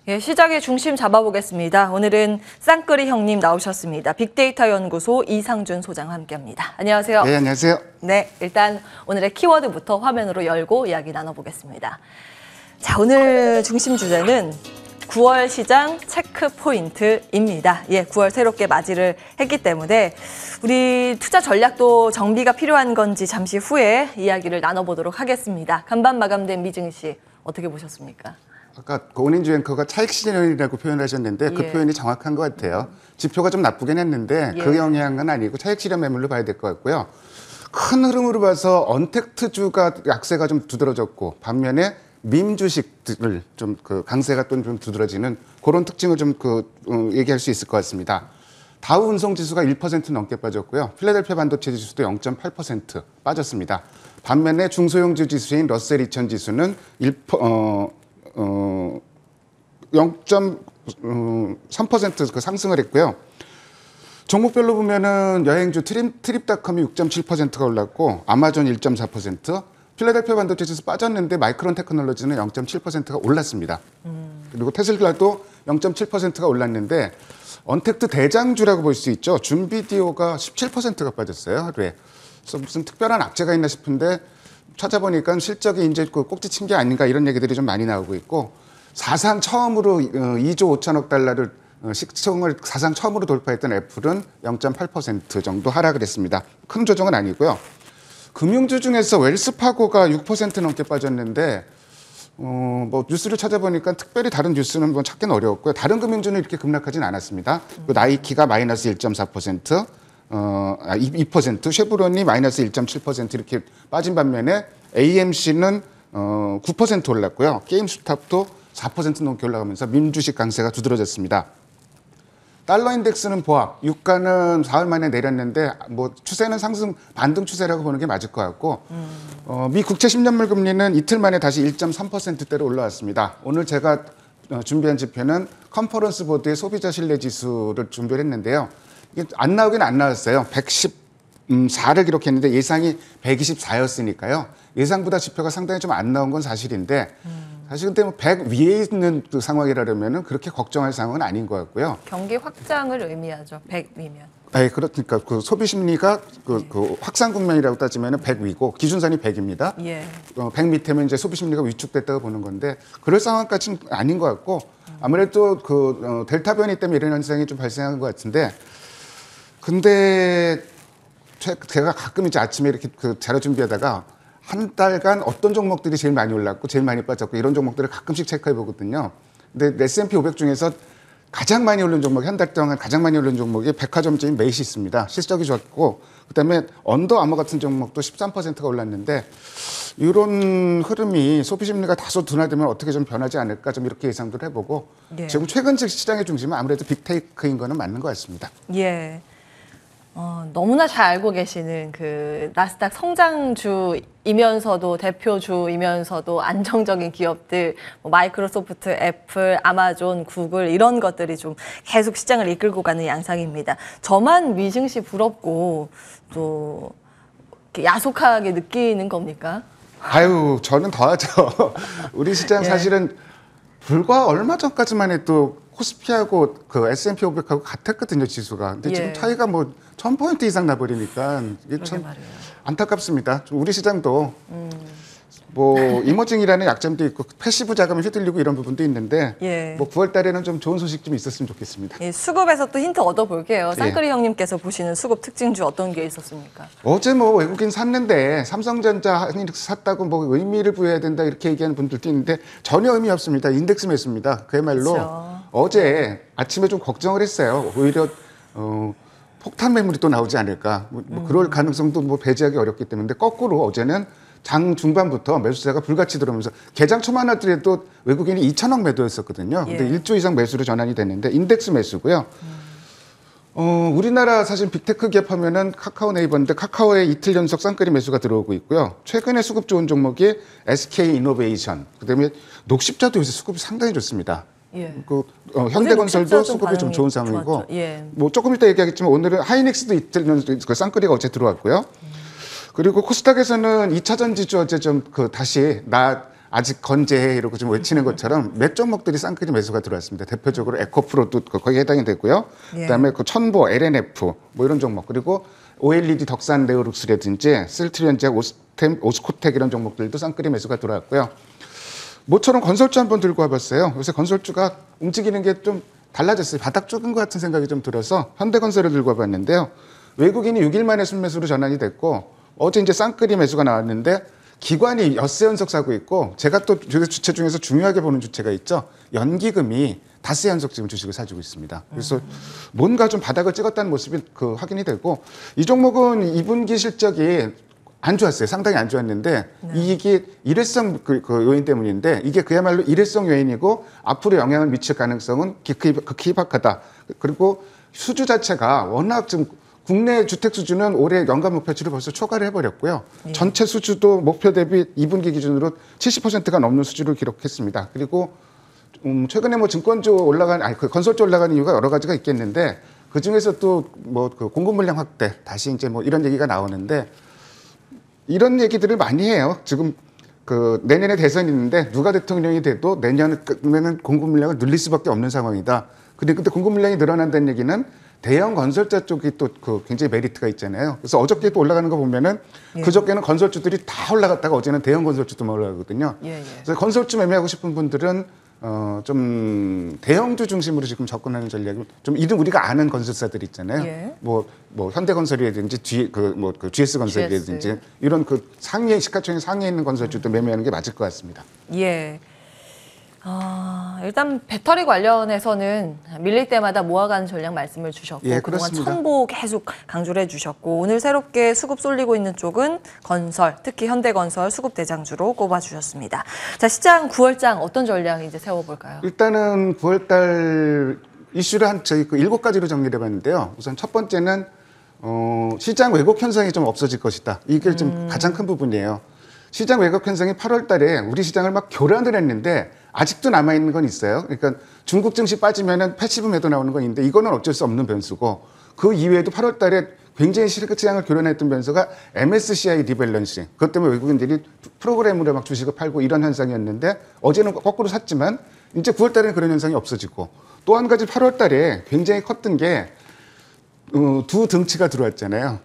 예, 시장의 중심 잡아보겠습니다. 오늘은 쌍끌이 형님 나오셨습니다. 빅데이터 연구소 이상준 소장과 함께합니다. 안녕하세요. 네, 안녕하세요. 네, 일단 오늘의 키워드부터 화면으로 열고 이야기 나눠보겠습니다. 자, 오늘 중심 주제는 9월 시장 체크 포인트입니다. 예, 9월 새롭게 맞이를 했기 때문에 우리 투자 전략도 정비가 필요한 건지 잠시 후에 이야기를 나눠보도록 하겠습니다. 간밤 마감된 미증 씨, 어떻게 보셨습니까? 아까 고은인주 앵커가 차익 실현이라고 표현하셨는데 그 표현이 정확한 것 같아요. 지표가 좀 나쁘긴 했는데 그 영향은 아니고 차익 실현 매물로 봐야 될 것 같고요. 큰 흐름으로 봐서 언택트주가 약세가 좀 두드러졌고 반면에 밈 주식들 좀 그 강세가 또 좀 두드러지는 그런 특징을 좀 얘기할 수 있을 것 같습니다. 다우 운송 지수가 1% 넘게 빠졌고요. 필라델피아 반도체 지수도 0.8% 빠졌습니다. 반면에 중소형주 지수인 러셀 2000 지수는 0.3% 상승을 했고요. 종목별로 보면은 여행주 트립닷컴이 6.7%가 올랐고 아마존 1.4%, 필라델피아 반도체 지수 빠졌는데 마이크론 테크놀로지는 0.7%가 올랐습니다. 그리고 테슬라도 0.7%가 올랐는데 언택트 대장주라고 볼 수 있죠. 준비디오가 17%가 빠졌어요, 하루에. 그래서 무슨 특별한 악재가 있나 싶은데 찾아보니까 실적이 이제 꼭지 친 게 아닌가 이런 얘기들이 좀 많이 나오고 있고 사상 처음으로 2조 5천억 달러를 시총을 사상 처음으로 돌파했던 애플은 0.8% 정도 하락을 했습니다. 큰 조정은 아니고요. 금융주 중에서 웰스파고가 6% 넘게 빠졌는데 뭐 뉴스를 찾아보니까 특별히 다른 뉴스는 뭐 찾기는 어려웠고요. 다른 금융주는 이렇게 급락하진 않았습니다. 나이키가 마이너스 1.4%, 2%, 쉐브론이 마이너스 1.7% 이렇게 빠진 반면에 AMC는 9% 올랐고요. 게임스탑도 4% 넘게 올라가면서 민주식 강세가 두드러졌습니다. 달러 인덱스는 보합, 유가는 사흘 만에 내렸는데 뭐 추세는 상승 반등 추세라고 보는 게 맞을 것 같고 미 국채 10년물 금리는 이틀 만에 다시 1.3%대로 올라왔습니다. 오늘 제가 준비한 지표는 컨퍼런스 보드의 소비자 신뢰 지수를 준비를 했는데요. 이게 안 나오긴 안 나왔어요. 114를 기록했는데 예상이 124였으니까요. 예상보다 지표가 상당히 좀 안 나온 건 사실인데 사실 근데 뭐 100 위에 있는 그 상황이라면은 그렇게 걱정할 상황은 아닌 것 같고요. 경기 확장을 의미하죠. 100위면. 네, 그러니까 그 소비 심리가 그 확산 국면이라고 따지면은 100 위고 기준선이 100입니다. 예. 100 밑에면 이제 소비 심리가 위축됐다고 보는 건데 그럴 상황까지는 아닌 것 같고 아무래도 델타 변이 때문에 이런 현상이 좀 발생한 것 같은데 근데 제가 가끔 이제 아침에 이렇게 자료 준비하다가 한 달간 어떤 종목들이 제일 많이 올랐고 제일 많이 빠졌고 이런 종목들을 가끔씩 체크해 보거든요. 근데 S&P 500 중에서 가장 많이 오른 종목이 한 달 동안 가장 많이 오른 종목이 백화점주인 메이시스입니다. 실적이 좋았고 그다음에 언더 아머 같은 종목도 13%가 올랐는데 이런 흐름이 소비 심리가 다소 둔화되면 어떻게 좀 변하지 않을까 좀 이렇게 예상도 해보고 지금 최근 시장의 중심은 아무래도 빅테이크인 거는 맞는 것 같습니다. 예. 너무나 잘 알고 계시는 그 나스닥 성장주이면서도 대표주이면서도 안정적인 기업들, 뭐 마이크로소프트, 애플, 아마존, 구글 이런 것들이 좀 계속 시장을 이끌고 가는 양상입니다. 저만 미증 씨 부럽고 또 야속하게 느끼는 겁니까? 아유, 저는 더하죠. 우리 시장 사실은 불과 얼마 전까지만 해도 코스피하고 그 S&P 500하고 같았거든요, 지수가. 근데 지금 차이가 뭐 1000포인트 이상 나버리니까 이게 참 안타깝습니다. 우리 시장도 뭐 이머징이라는 약점도 있고 패시브 자금이 휘둘리고 이런 부분도 있는데 뭐 9월 달에는 좀 좋은 소식 좀 있었으면 좋겠습니다. 예, 수급에서 또 힌트 얻어볼게요. 쌍끌이 형님께서 보시는 수급 특징주 어떤 게 있었습니까? 어제 뭐 외국인 샀는데 삼성전자 하이닉스 샀다고 뭐 의미를 부여해야 된다 이렇게 얘기하는 분들도 있는데 전혀 의미 없습니다. 인덱스 매수입니다. 그야말로 그렇죠. 어제 아침에 좀 걱정을 했어요. 오히려 폭탄 매물이 또 나오지 않을까. 뭐 그럴 가능성도 뭐 배제하기 어렵기 때문에 거꾸로 어제는 장 중반부터 매수세가 불같이 들어오면서 개장 초만 하더라도 외국인이 2천억 매도했었거든요. 근데 1조 이상 매수로 전환이 됐는데 인덱스 매수고요. 우리나라 사실 빅테크 기업 하면은 카카오 네이버인데 카카오에 이틀 연속 쌍끌이 매수가 들어오고 있고요. 최근에 수급 좋은 종목이 SK 이노베이션, 그다음에 녹십자도 요새 수급이 상당히 좋습니다. 현대건설도 수급이 좀 좋은 상황이고, 뭐 조금 이따 얘기하겠지만 오늘은 하이닉스도 이틀 연속 쌍끌이가 어제 들어왔고요. 그리고 코스닥에서는 2차 전지주 어제 좀 다시 아직 건재해 이러고 좀 외치는 것처럼 몇 종목들이 쌍끌이 매수가 들어왔습니다. 대표적으로 에코프로도 거기에 해당이 되고요. 예. 그다음에 그 천보, LNF 뭐 이런 종목 그리고 OLED 덕산 네오룩스라든지 실트리온제약, 오스템, 오스코텍 이런 종목들도 쌍끌이 매수가 들어왔고요. 모처럼 건설주 한번 들고 와봤어요. 요새 건설주가 움직이는 게 좀 달라졌어요. 바닥 쪽인 것 같은 생각이 좀 들어서 현대건설을 들고 와봤는데요. 외국인이 6일 만에 순매수로 전환이 됐고 어제 이제 쌍끌이 매수가 나왔는데 기관이 엿새 연속 사고 있고 제가 또 주체 중에서 중요하게 보는 주체가 있죠. 연기금이 닷새 연속 지금 주식을 사주고 있습니다. 그래서 뭔가 좀 바닥을 찍었다는 모습이 확인이 되고 이 종목은 2분기 실적이 안 좋았어요. 상당히 안 좋았는데 이익이 일회성 그 요인 때문인데 이게 그야말로 일회성 요인이고 앞으로 영향을 미칠 가능성은 극히 희박하다. 그리고 수주 자체가 워낙 좀 국내 주택 수주는 올해 연간 목표치를 벌써 초과를 해버렸고요. 전체 수주도 목표 대비 2분기 기준으로 70%가 넘는 수주를 기록했습니다. 그리고 최근에 뭐 증권주 그 건설주 올라가는 이유가 여러 가지가 있겠는데 그 중에서 또 뭐 그 공급 물량 확대 다시 이제 뭐 이런 얘기가 나오는데 이런 얘기들을 많이 해요. 지금 그 내년에 대선이 있는데 누가 대통령이 돼도 내년에는 공급 물량을 늘릴 수밖에 없는 상황이다. 근데 공급 물량이 늘어난다는 얘기는 대형 건설자 쪽이 또 그 굉장히 메리트가 있잖아요. 그래서 어저께 또 올라가는 거 보면은 그저께는 건설주들이 다 올라갔다가 어제는 대형 건설주도 올라가거든요. 그래서 건설주 매매하고 싶은 분들은 좀 대형주 중심으로 지금 접근하는 전략이 좀 이름 우리가 아는 건설사들 있잖아요. 뭐 현대건설이라든지 GS건설이라든지 이런 그 상위에 시가총액 상위에 있는 건설주도 매매하는 게 맞을 것 같습니다. 예. 일단 배터리 관련해서는 밀릴 때마다 모아가는 전략 말씀을 주셨고 그동안 천보 계속 강조를 해주셨고 오늘 새롭게 수급 쏠리고 있는 쪽은 건설, 특히 현대건설 수급 대장주로 꼽아주셨습니다. 자, 시장 9월장 어떤 전략 이제 세워볼까요? 일단은 9월달 이슈를 저희 그 7가지로 정리를 해봤는데요. 우선 첫 번째는 시장 왜곡 현상이 좀 없어질 것이다. 이게 좀 가장 큰 부분이에요. 시장 왜곡 현상이 8월 달에 우리 시장을 막 교란을 했는데 아직도 남아있는 건 있어요. 그러니까 중국 증시 빠지면은 패시브 매도 나오는 건 있는데 이거는 어쩔 수 없는 변수고 그 이외에도 8월 달에 굉장히 시장을 교란했던 변수가 MSCI 리밸런싱. 그것 때문에 외국인들이 프로그램으로 막 주식을 팔고 이런 현상이었는데 어제는 거꾸로 샀지만 이제 9월 달에는 그런 현상이 없어지고 또 한 가지 8월 달에 굉장히 컸던 게 두 등치가 들어왔잖아요.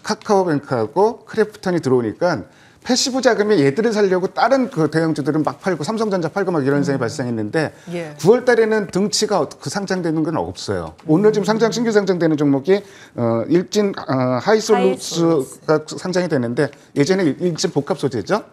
카카오뱅크하고 크래프톤이 들어오니까 패시브 자금이 얘들을 살려고 다른 그 대형주들은 막 팔고 삼성전자 팔고 막 이런 현상이 발생했는데 9월 달에는 등치가 그 상장되는 건 없어요. 오늘 지금 신규 상장되는 종목이 일진 하이솔루스가 상장이 되는데 예전에 일진 복합 소재죠.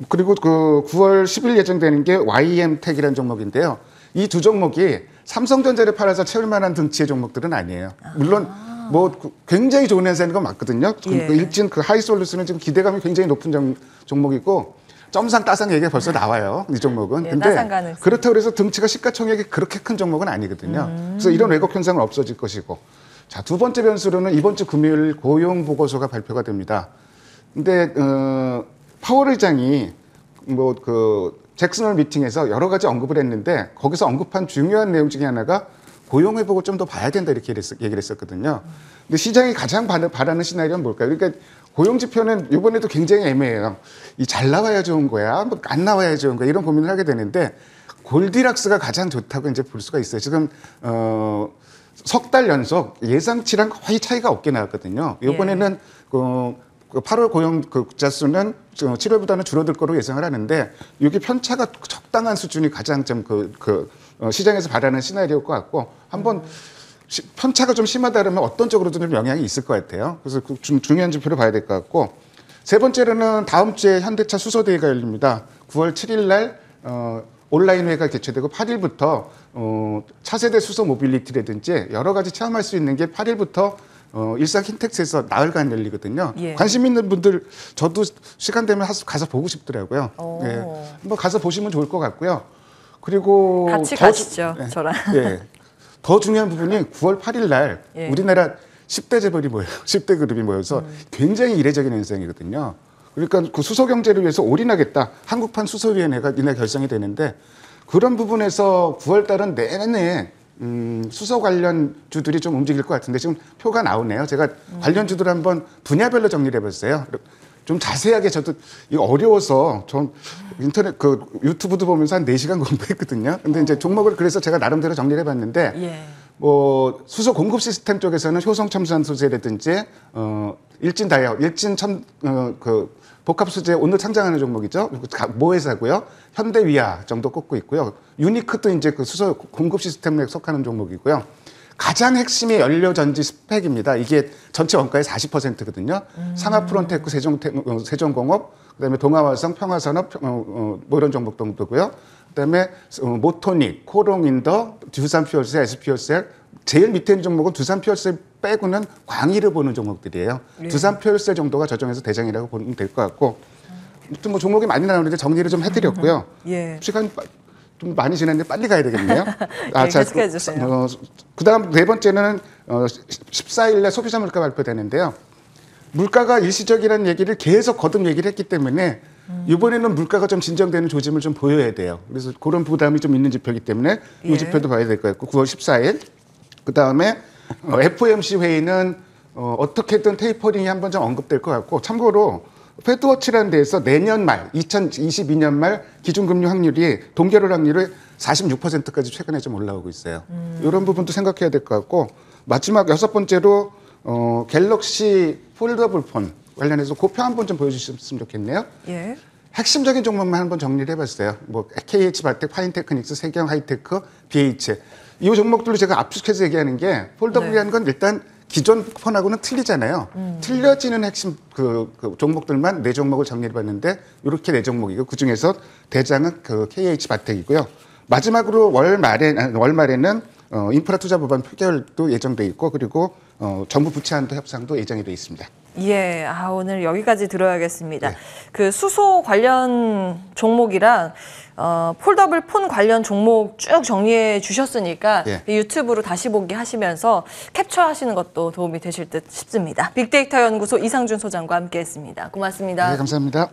그리고 그 9월 10일 예정되는 게 YM텍이라는 종목인데요. 이 두 종목이 삼성전자를 팔아서 채울 만한 등치의 종목들은 아니에요. 물론 뭐 굉장히 좋은 현상인 건 맞거든요. 그 일진 그 하이솔루스는 지금 기대감이 굉장히 높은 종목이고 점상 따상 얘기가 벌써 나와요. 이 종목은. 근데 그렇다고 해서 등치가 시가총액이 그렇게 큰 종목은 아니거든요. 그래서 이런 왜곡 현상은 없어질 것이고. 자, 두 번째 변수로는 이번 주 금요일 고용 보고서가 발표가 됩니다. 근데 파월 의장이 뭐 그 잭슨홀 미팅에서 여러 가지 언급을 했는데 거기서 언급한 중요한 내용 중에 하나가 고용 회복을 좀 더 봐야 된다 이렇게 얘기를 했었거든요. 근데 시장이 가장 바라는 시나리오는 뭘까요? 그러니까 고용 지표는 이번에도 굉장히 애매해요. 이 잘 나와야 좋은 거야, 뭐 안 나와야 좋은 거야 이런 고민을 하게 되는데 골디락스가 가장 좋다고 이제 볼 수가 있어요. 지금 석 달 연속 예상치랑 거의 차이가 없게 나왔거든요. 이번에는 그 8월 고용 자 수는 7월보다는 줄어들 거로 예상을 하는데 이게 편차가 적당한 수준이 가장 좀 시장에서 바라는 시나리오일 것 같고 한번 편차가 좀 심하다 그러면 어떤 쪽으로든 좀 영향이 있을 것 같아요. 그래서 그 중요한 지표를 봐야 될 것 같고 세 번째로는 다음 주에 현대차 수소대회가 열립니다. 9월 7일 날 온라인 회가 개최되고 8일부터 차세대 수소 모빌리티라든지 여러 가지 체험할 수 있는 게 8일부터 일산 킨텍스에서 나흘간 열리거든요. 관심 있는 분들 저도 시간 되면 가서 보고 싶더라고요. 한번 가서 보시면 좋을 것 같고요. 그리고 같이 가시죠, 저랑. 더 중요한 부분이 9월 8일 날 우리나라 10대 재벌이 모여요. 10대 그룹이 모여서 굉장히 이례적인 현상이거든요. 그러니까 그 수소 경제를 위해서 올인하겠다. 한국판 수소위원회가 이날 결성이 되는데 그런 부분에서 9월 달은 내내 수소 관련 주들이 좀 움직일 것 같은데 지금 표가 나오네요. 제가 관련 주들 한번 분야별로 정리를 해봤어요. 좀 자세하게 저도 이거 어려워서 전 인터넷 그 유튜브도 보면서 한 4시간 공부했거든요. 근데 이제 종목을 그래서 제가 나름대로 정리를 해봤는데 예. 뭐 수소 공급 시스템 쪽에서는 효성 첨단 소재라든지 일진 다이아, 그 복합 소재 오늘 상장하는 종목이죠. 모 회사고요. 현대위아 정도 꼽고 있고요. 유니크도 이제 그 수소 공급 시스템에 속하는 종목이고요. 가장 핵심이 연료 전지 스펙입니다. 이게 전체 원가의 40%거든요. 상하프론테크 세종공업, 그다음에 동아화성, 평화산업 뭐 이런 종목 정도고요. 그다음에 모토닉, 코롱인더, 두산퓨얼셀, SPO셀. 제일 밑에 있는 종목은 두산퓨얼셀 빼고는 광의를 보는 종목들이에요. 예. 두산퓨얼셀 정도가 저정에서 대장이라고 보면 될 것 같고. 아무튼 뭐 종목이 많이 나오는데 정리를 좀 해드렸고요. 예. 시간이 좀 많이 지났는데 빨리 가야 되겠네요. 계속해 주세요. 그다음 네 번째는 14일에 소비자 물가 발표되는데요. 물가가 일시적이라는 얘기를 계속 거듭 얘기를 했기 때문에 이번에는 물가가 좀 진정되는 조짐을 좀 보여야 돼요. 그래서 그런 부담이 좀 있는 지표이기 때문에 이 예. 지표도 봐야 될 것 같고 9월 14일 그다음에 FOMC 회의는 어떻게든 테이퍼링이 한번 좀 언급될 것 같고 참고로 패드워치라는 데에서 내년 말 2022년 말 기준금리 확률이 동결 확률이 46%까지 최근에 좀 올라오고 있어요. 이런 부분도 생각해야 될 것 같고 마지막 6번째로 갤럭시 폴더블 폰 관련해서 고표 한번 좀 보여주셨으면 좋겠네요. 예. 핵심적인 종목만 한번 정리를 해봤어요. 뭐 KH바텍, 파인테크닉스, 세경 하이테크, BH 이 종목들로 제가 압축해서 얘기하는 게 폴더블이라는 건 일단 기존 폰하고는 틀리잖아요. 틀려지는 핵심 그 종목들만 4종목을 정리해봤는데 이렇게 4종목이고 그 중에서 대장은 그 KH바텍이고요. 마지막으로 월 말에는 인프라 투자 법안 표결도 예정돼 있고 그리고 정부 부채 한도 협상도 예정이 돼 있습니다. 예, 오늘 여기까지 들어야겠습니다. 네. 그 수소 관련 종목이랑 폴더블 폰 관련 종목 쭉 정리해 주셨으니까 예. 유튜브로 다시 보기 하시면서 캡처하시는 것도 도움이 되실 듯 싶습니다. 빅데이터 연구소 이상준 소장과 함께했습니다. 고맙습니다. 네, 감사합니다.